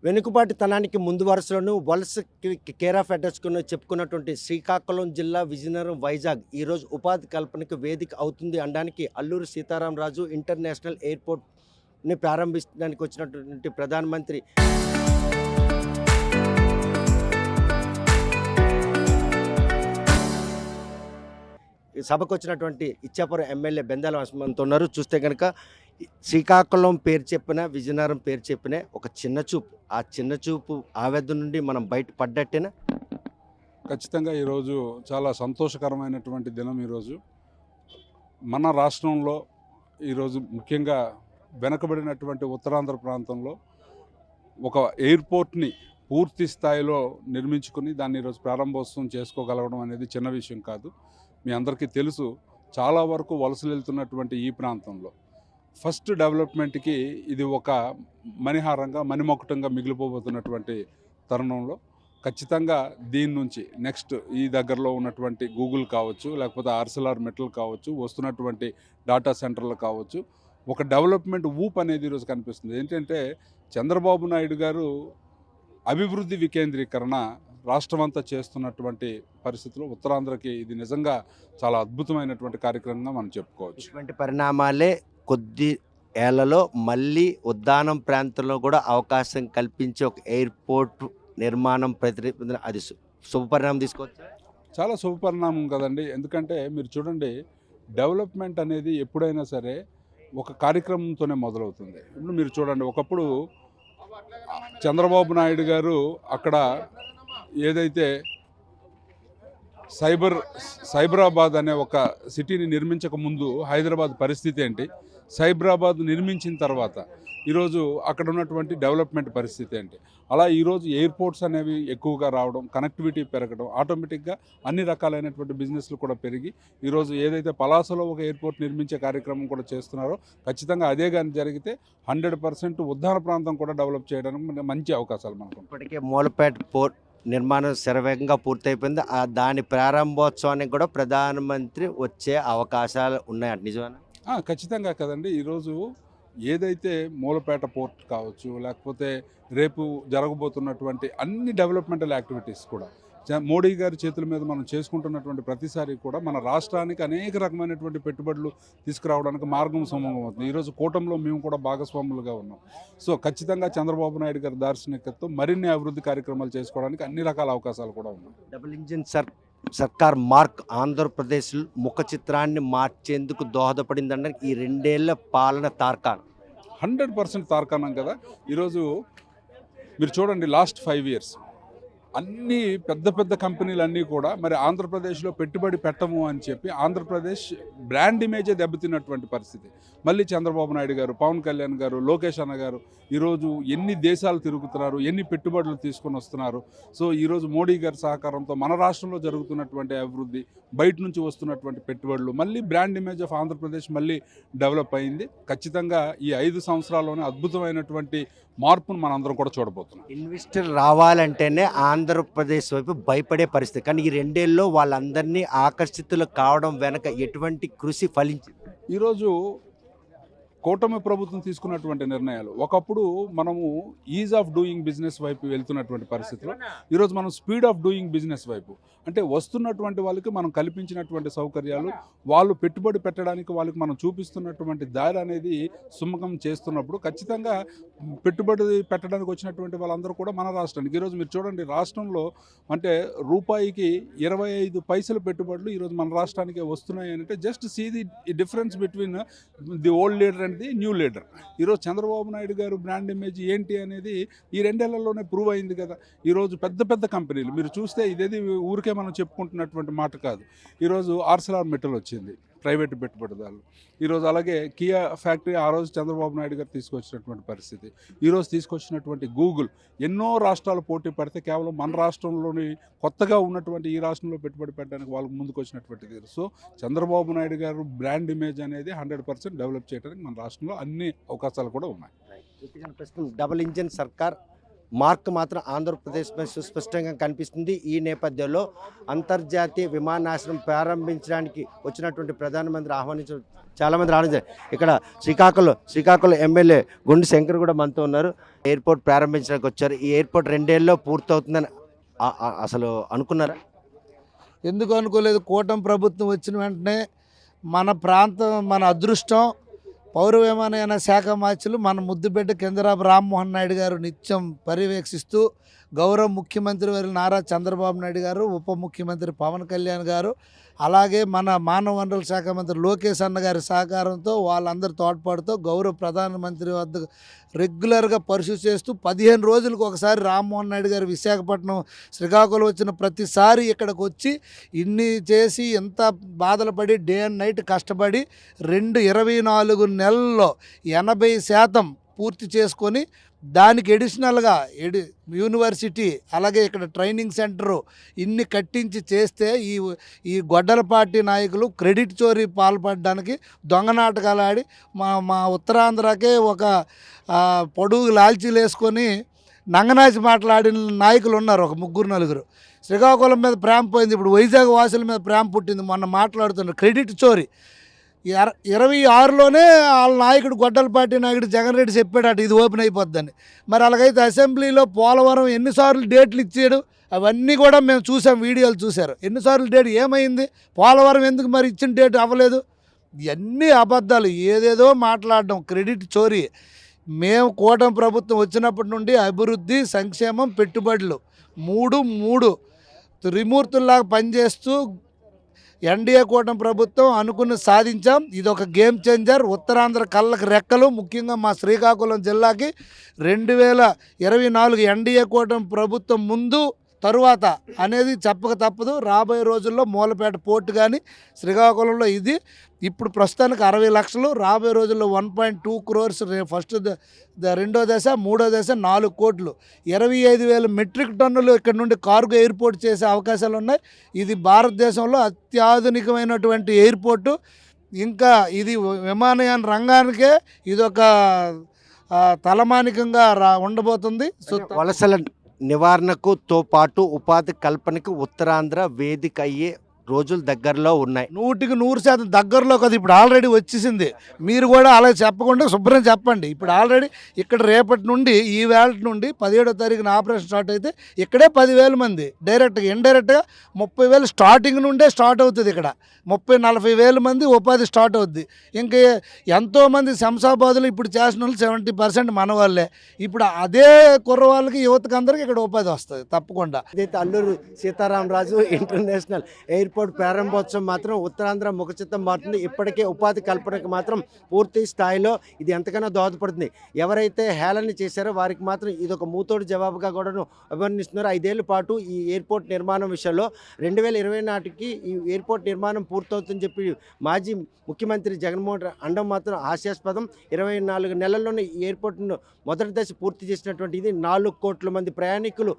వెనుకబాటుతనానికి ముందు వరుసలోను వలస care of అడ్రస్కును చెప్పుకున్నటువంటి శ్రీకాకుళం జిల్లా విజయనగరం వైజాగ్ ఈరోజు ఉపాధి కల్పనకు వేదిక అవుతుంది అనడానికి అల్లూరి సీతారామరాజు ఇంటర్నేషనల్ ఎయిర్పోర్ట్ని ప్రారంభించడానికి వచ్చినటువంటి ప్రధానమంత్రి ఈ సభకు వచ్చినటువంటి ఇచ్చాపురం ఎమ్మెల్యే బెందాల హనుమంతు ఉన్నారు. చూస్తే కనుక శ్రీకాకుళం పేరు చెప్పిన విజయనగరం పేరు చెప్పిన ఒక చిన్న చూపు, ఆ చిన్న చూపు ఆవేదన నుండి మనం బయట పడ్డట్టేనా? ఖచ్చితంగా ఈరోజు చాలా సంతోషకరమైనటువంటి దినం. ఈరోజు మన రాష్ట్రంలో ఈరోజు ముఖ్యంగా వెనకబడినటువంటి ఉత్తరాంధ్ర ప్రాంతంలో ఒక ఎయిర్పోర్ట్ని పూర్తి స్థాయిలో నిర్మించుకుని దాన్ని ఈరోజు ప్రారంభోత్సవం చేసుకోగలగడం అనేది చిన్న విషయం కాదు. మీ అందరికీ తెలుసు, చాలా వరకు వలసలు వెళ్తున్నటువంటి ఈ ప్రాంతంలో ఫస్ట్ డెవలప్మెంట్కి ఇది ఒక మణిహారంగా మణిమకుటంగా మిగిలిపోబోతున్నటువంటి తరుణంలో ఖచ్చితంగా దీని నుంచి నెక్స్ట్ ఈ దగ్గరలో ఉన్నటువంటి గూగుల్ కావచ్చు, లేకపోతే ఆర్సెల్ఆర్ మెటల్ కావచ్చు, వస్తున్నటువంటి డాటా సెంటర్లు కావచ్చు, ఒక డెవలప్మెంట్ ఊప్ అనేది ఈరోజు కనిపిస్తుంది. ఏంటంటే చంద్రబాబు నాయుడు గారు అభివృద్ధి వికేంద్రీకరణ రాష్ట్రమంతా చేస్తున్నటువంటి పరిస్థితుల్లో ఉత్తరాంధ్రకి ఇది నిజంగా చాలా అద్భుతమైనటువంటి కార్యక్రమంగా మనం చెప్పుకోవచ్చు. ఇటువంటి పరిణామాలే కొద్ది ఏళ్లలో మళ్ళీ ఉద్దానం ప్రాంతంలో కూడా అవకాశం కల్పించే ఒక ఎయిర్పోర్ట్ నిర్మాణం ప్రతిపాదన, అది శుభపరిణామం తీసుకోవచ్చు. చాలా శుభపరిణామం కదండి. ఎందుకంటే మీరు చూడండి, డెవలప్మెంట్ అనేది ఎప్పుడైనా సరే ఒక కార్యక్రమంతోనే మొదలవుతుంది. ఇప్పుడు మీరు చూడండి, ఒకప్పుడు చంద్రబాబు నాయుడు గారు అక్కడ ఏదైతే సైబరాబాద్ అనే ఒక సిటీని నిర్మించక ముందు హైదరాబాద్ పరిస్థితి ఏంటి, సైబరాబాద్ నిర్మించిన తర్వాత ఈరోజు అక్కడ ఉన్నటువంటి డెవలప్మెంట్ పరిస్థితి ఏంటి, అలా ఈరోజు ఎయిర్పోర్ట్స్ అనేవి ఎక్కువగా రావడం, కనెక్టివిటీ పెరగడం, ఆటోమేటిక్గా అన్ని రకాలైనటువంటి బిజినెస్లు కూడా పెరిగి ఈరోజు ఏదైతే పలాసలో ఒక ఎయిర్పోర్ట్ నిర్మించే కార్యక్రమం కూడా చేస్తున్నారో ఖచ్చితంగా అదే కానీ జరిగితే 100% ఉద్దాన ప్రాంతం కూడా డెవలప్ చేయడానికి మంచి అవకాశాలు మనకు. ఇప్పటికే మూలపేట పోర్ట్ నిర్మాణం శరవేగంగా పూర్తయిపోయింది. దాని ప్రారంభోత్సవానికి కూడా ప్రధానమంత్రి వచ్చే అవకాశాలు ఉన్నాయంట, నిజమేనా? ఖచ్చితంగా కదండి. ఈరోజు ఏదైతే మూలపేట పోర్ట్ కావచ్చు, లేకపోతే రేపు జరగబోతున్నటువంటి అన్ని డెవలప్మెంటల్ యాక్టివిటీస్ కూడా మోడీ గారి చేతుల మీద మనం చేసుకుంటున్నటువంటి ప్రతిసారి కూడా మన రాష్ట్రానికి అనేక రకమైనటువంటి పెట్టుబడులు తీసుకురావడానికి మార్గం సుమంగం అవుతుంది. ఈరోజు కూటమిలో మేము కూడా భాగస్వాములుగా ఉన్నాం. సో ఖచ్చితంగా చంద్రబాబు నాయుడు గారి దార్శనికతతో మరిన్ని అభివృద్ధి కార్యక్రమాలు చేసుకోవడానికి అన్ని రకాల అవకాశాలు కూడా ఉన్నాయి. డబుల్ ఇంజిన్ సర్కార్ మార్క్ ఆంధ్రప్రదేశ్ ముఖ చిత్రాన్ని మార్చేందుకు దోహదపడిందంటే ఈ 2 ఏళ్ల పాలన తార్కాణం. 100% తార్కాణం కదా. ఈరోజు మీరు చూడండి, లాస్ట్ 5 years అన్ని పెద్ద పెద్ద కంపెనీలన్నీ కూడా మరి ఆంధ్రప్రదేశ్లో పెట్టుబడి పెట్టము అని చెప్పి ఆంధ్రప్రదేశ్ బ్రాండ్ ఇమేజే దెబ్బతిన్నటువంటి పరిస్థితి. మళ్ళీ చంద్రబాబు నాయుడు గారు, పవన్ కళ్యాణ్ గారు, లోకేష్ అన్న గారు ఈరోజు ఎన్ని దేశాలు తిరుగుతున్నారు, ఎన్ని పెట్టుబడులు తీసుకొని వస్తున్నారు. సో ఈరోజు మోడీ గారి సహకారంతో మన రాష్ట్రంలో జరుగుతున్నటువంటి అభివృద్ధి, బయట నుంచి వస్తున్నటువంటి పెట్టుబడులు, మళ్ళీ బ్రాండ్ ఇమేజ్ ఆఫ్ ఆంధ్రప్రదేశ్ మళ్ళీ డెవలప్ అయింది. ఖచ్చితంగా ఈ 5 సంవత్సరాల్లోనే అద్భుతమైనటువంటి మార్పును మనందరం కూడా చూడబోతున్నాం. ఇన్వెస్టర్ రావాలంటేనే ఆంధ్రప్రదేశ్ వైపు భయపడే పరిస్థితి, కానీ ఈ 2 ఏళ్ళలో వాళ్ళందరినీ ఆకర్షితులు కావడం వెనక ఎటువంటి కృషి ఫలించింది? ఈరోజు కూటమి ప్రభుత్వం తీసుకున్నటువంటి నిర్ణయాలు, ఒకప్పుడు మనము ఈజ్ ఆఫ్ డూయింగ్ బిజినెస్ వైపు వెళ్తున్నటువంటి పరిస్థితిలో ఈరోజు మనం స్పీడ్ ఆఫ్ డూయింగ్ బిజినెస్ వైపు, అంటే వస్తున్నటువంటి వాళ్ళకి మనం కల్పించినటువంటి సౌకర్యాలు, వాళ్ళు పెట్టుబడి పెట్టడానికి వాళ్ళకి మనం చూపిస్తున్నటువంటి దారి అనేది సుముఖం చేస్తున్నప్పుడు ఖచ్చితంగా పెట్టుబడి పెట్టడానికి వచ్చినటువంటి వాళ్ళందరూ కూడా మన రాష్ట్రానికి. ఈరోజు మీరు చూడండి, రాష్ట్రంలో అంటే రూపాయికి 25 పైసలు పెట్టుబడులు ఈరోజు మన రాష్ట్రానికి వస్తున్నాయి అంటే just see the difference between the old leader and the new leader. ఈరోజు చంద్రబాబు నాయుడు గారు బ్రాండ్ ఇమేజ్ ఏంటి అనేది ఈ 2 ఏళ్లలోనే ప్రూవ్ అయింది కదా. ఈరోజు పెద్ద పెద్ద కంపెనీలు మీరు చూస్తే ఇదేది ఊరికే మనం చెప్పుకుంటున్నటువంటి మాట కాదు. ఈరోజు ఆర్సెల్ఆర్ మెటల్ వచ్చింది, ప్రైవేటు పెట్టుబడిదారులు. ఈరోజు అలాగే కియా ఫ్యాక్టరీ ఆ రోజు చంద్రబాబు నాయుడు గారు తీసుకొచ్చినటువంటి పరిస్థితి. ఈరోజు తీసుకొచ్చినటువంటి గూగుల్, ఎన్నో రాష్ట్రాలు పోటీ పడితే కేవలం మన రాష్ట్రంలోని కొత్తగా ఉన్నటువంటి ఈ రాష్ట్రంలో పెట్టుబడి పెట్టడానికి వాళ్ళకు ముందుకు వచ్చినటువంటిది. సో చంద్రబాబు నాయుడు గారు బ్రాండ్ ఇమేజ్ అనేది 100% డెవలప్ చేయడానికి మన రాష్ట్రంలో అన్ని అవకాశాలు కూడా ఉన్నాయి. డబుల్ ఇంజిన్ సర్కార్ మార్క్ మాత్రం ఆంధ్రప్రదేశ్పై సుస్పష్టంగా కనిపిస్తుంది. ఈ నేపథ్యంలో అంతర్జాతీయ విమానాశ్రయం ప్రారంభించడానికి వచ్చినటువంటి ప్రధానమంత్రి ఆహ్వానించారు. చాలామంది రావడం ఇక్కడ శ్రీకాకుళం ఎమ్మెల్యే గుండు శంకర్ కూడా మనతో ఉన్నారు. ఎయిర్పోర్ట్ ప్రారంభించడానికి వచ్చారు. ఈ ఎయిర్పోర్ట్ 2 ఏళ్ళలో పూర్తవుతుందని అసలు అనుకున్నారా? ఎందుకు అనుకోలేదు. కూటమి ప్రభుత్వం వచ్చిన వెంటనే మన ప్రాంతం, మన అదృష్టం, పౌర విమానయాన శాఖ మార్చులు మన ముద్దుబిడ్డ కింజరాపు రామ్మోహన్ నాయుడు గారు నిత్యం పర్యవేక్షిస్తూ, గౌరవ ముఖ్యమంత్రి వారి నారా చంద్రబాబు నాయుడు గారు, ఉప ముఖ్యమంత్రి పవన్ కళ్యాణ్ గారు, అలాగే మన మానవ వనరుల శాఖ మంత్రి లోకేష్ అన్న గారి సహకారంతో, వాళ్ళందరి తోడ్పాటుతో గౌరవ ప్రధానమంత్రి వద్ద రెగ్యులర్గా పరిశీలి చేస్తూ 15 రోజులకు ఒకసారి రామ్మోహన్ నాయుడు గారు విశాఖపట్నం, శ్రీకాకుళం వచ్చిన ప్రతిసారి ఇక్కడికి వచ్చి ఇన్ని చేసి ఎంత బాధలు పడి డే అండ్ నైట్ కష్టపడి 24 నెలల్లో 80% పూర్తి చేసుకొని, దానికి ఎడిషనల్గా యూనివర్సిటీ, అలాగే ఇక్కడ ట్రైనింగ్ సెంటరు ఇన్ని కట్టించి చేస్తే ఈ గొడ్డల పార్టీ నాయకులు క్రెడిట్ చోరీ పాల్పడడానికి దొంగ నాటకాలు ఆడి మా ఉత్తరాంధ్రకే ఒక పొడుగు లాల్చీలు వేసుకొని నంగనాచి మాట్లాడిన నాయకులు ఉన్నారు, ఒక 3-4. శ్రీకాకుళం మీద ప్రేమ పోయింది, ఇప్పుడు వైజాగ్ వాసుల మీద ప్రేమ పుట్టింది. మొన్న మాట్లాడుతున్నారు క్రెడిట్ చోరీ. 26లోనే వాళ్ళ నాయకుడు, గొడ్డల పార్టీ నాయకుడు జగన్ రెడ్డి చెప్పాడట ఇది ఓపెన్ అయిపోద్దని. మరి అలాగైతే అసెంబ్లీలో పోలవరం ఎన్నిసార్లు డేట్లు ఇచ్చాడు, అవన్నీ కూడా మేము చూసాం, వీడియోలు చూశారు. ఎన్నిసార్లు డేట్ ఏమైంది, పోలవరం ఎందుకు మరి ఇచ్చిన డేట్ అవ్వలేదు, ఇవన్నీ అబద్ధాలు, ఏదేదో మాట్లాడడం, క్రెడిట్ చోరీ. మేము కూటమి ప్రభుత్వం వచ్చినప్పటి నుండి అభివృద్ధి, సంక్షేమం, పెట్టుబడులు మూడు త్రిమూర్తుల్లాగా పనిచేస్తూ ఎన్డీఏ కూటమి ప్రభుత్వం అనుకుని సాధించాం. ఇది ఒక గేమ్ చేంజర్. ఉత్తరాంధ్ర కళ్ళకి రెక్కలు, ముఖ్యంగా మా శ్రీకాకుళం జిల్లాకి 2024 ఎన్డీఏ కూటమి ప్రభుత్వం ముందు తరువాత అనేది చెప్పక తప్పదు. రాబోయే రోజుల్లో మూలపేట పోర్టు కానీ శ్రీకాకుళంలో ఇది ఇప్పుడు ప్రస్తుతానికి 60 లక్షలు, రాబోయే రోజుల్లో 1.2 crores ఫస్ట్ రెండో దశ, మూడో దశ 4 కోట్లు, 25,000 మెట్రిక్ టన్నులు ఇక్కడ నుండి కార్గో ఎయిర్పోర్ట్ చేసే అవకాశాలు ఉన్నాయి. ఇది భారతదేశంలో అత్యాధునికమైనటువంటి ఎయిర్పోర్టు. ఇంకా ఇది విమానయాన రంగానికే ఇదొక తలమానికంగా ఉండబోతుంది. వలసల నివారణకుతో పాటు ఉపాధి కల్పనకు ఉత్తరాంధ్ర వేదిక అయ్యే రోజులు దగ్గరలో ఉన్నాయి. 100% దగ్గరలో కదా, ఇప్పుడు ఆల్రెడీ వచ్చేసింది. మీరు కూడా అలా చెప్పకుండా శుభ్రం చెప్పండి. ఇప్పుడు ఆల్రెడీ ఇక్కడ రేపటి నుండి, ఈ వేళ నుండి 17వ తారీఖున ఆపరేషన్ స్టార్ట్ అయితే ఇక్కడే 10,000 మంది డైరెక్ట్గా, ఇండైరెక్ట్గా 30,000 స్టార్టింగ్ నుండే స్టార్ట్ అవుతుంది. ఇక్కడ 30-40,000 మంది ఉపాధి స్టార్ట్ అవుద్ది. ఇంకా ఎంతోమంది శంషాబాదులు ఇప్పుడు చేసిన వాళ్ళు 70% మన వాళ్ళే. ఇప్పుడు అదే కుర్రవాళ్ళకి, యువతకి అందరికీ ఇక్కడ ఉపాధి వస్తుంది తప్పకుండా. ఇదైతే అల్లూరు సీతారామరాజు ఇంటర్నేషనల్ ఎయిర్పోర్ట్ ప్రారంభోత్సవం మాత్రం ఉత్తరాంధ్ర ముఖచిత్రం మారుతుంది. ఇప్పటికే ఉపాధి కల్పనకు మాత్రం పూర్తి స్థాయిలో ఇది ఎంతగానో దోహదపడుతుంది. ఎవరైతే హేళన చేశారో వారికి మాత్రం ఇది ఒక మూతోడు జవాబుగా కూడా అభివర్ణిస్తున్నారు. 5 ఏళ్ల పాటు ఈ ఎయిర్పోర్ట్ నిర్మాణం విషయంలో 2020 నాటికి ఈ ఎయిర్పోర్ట్ నిర్మాణం పూర్తవుతుందని చెప్పి మాజీ ముఖ్యమంత్రి జగన్మోహన్ రెడ్డి అండం మాత్రం హాస్యాస్పదం. 24 నెలల్లోనే ఈ ఎయిర్పోర్ట్ను మొదటి దశ పూర్తి చేసినటువంటి ఇది 4 కోట్ల మంది ప్రయాణికులు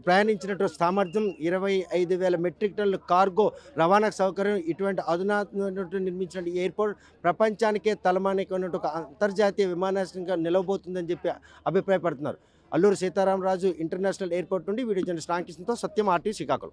ప్రయాణించినటువంటి సామర్థ్యం, 25,000 మెట్రిక్ టన్నుల కార్గో రవాణా సౌకర్యం, ఇటువంటి అధునాతన నిర్మించిన ఈ ఎయిర్పోర్ట్ ప్రపంచానికే తలమానికైనటువంటి ఒక అంతర్జాతీయ విమానాశ్రయంగా నిలవబోతుందని చెప్పి అభిప్రాయపడుతున్నారు. అల్లూరు సీతారామరాజు ఇంటర్నేషనల్ ఎయిర్పోర్ట్ నుండి వీడియో జర్నలిస్ట్ రామకృష్ణతో సత్యం, RTV శ్రీకాకుళం.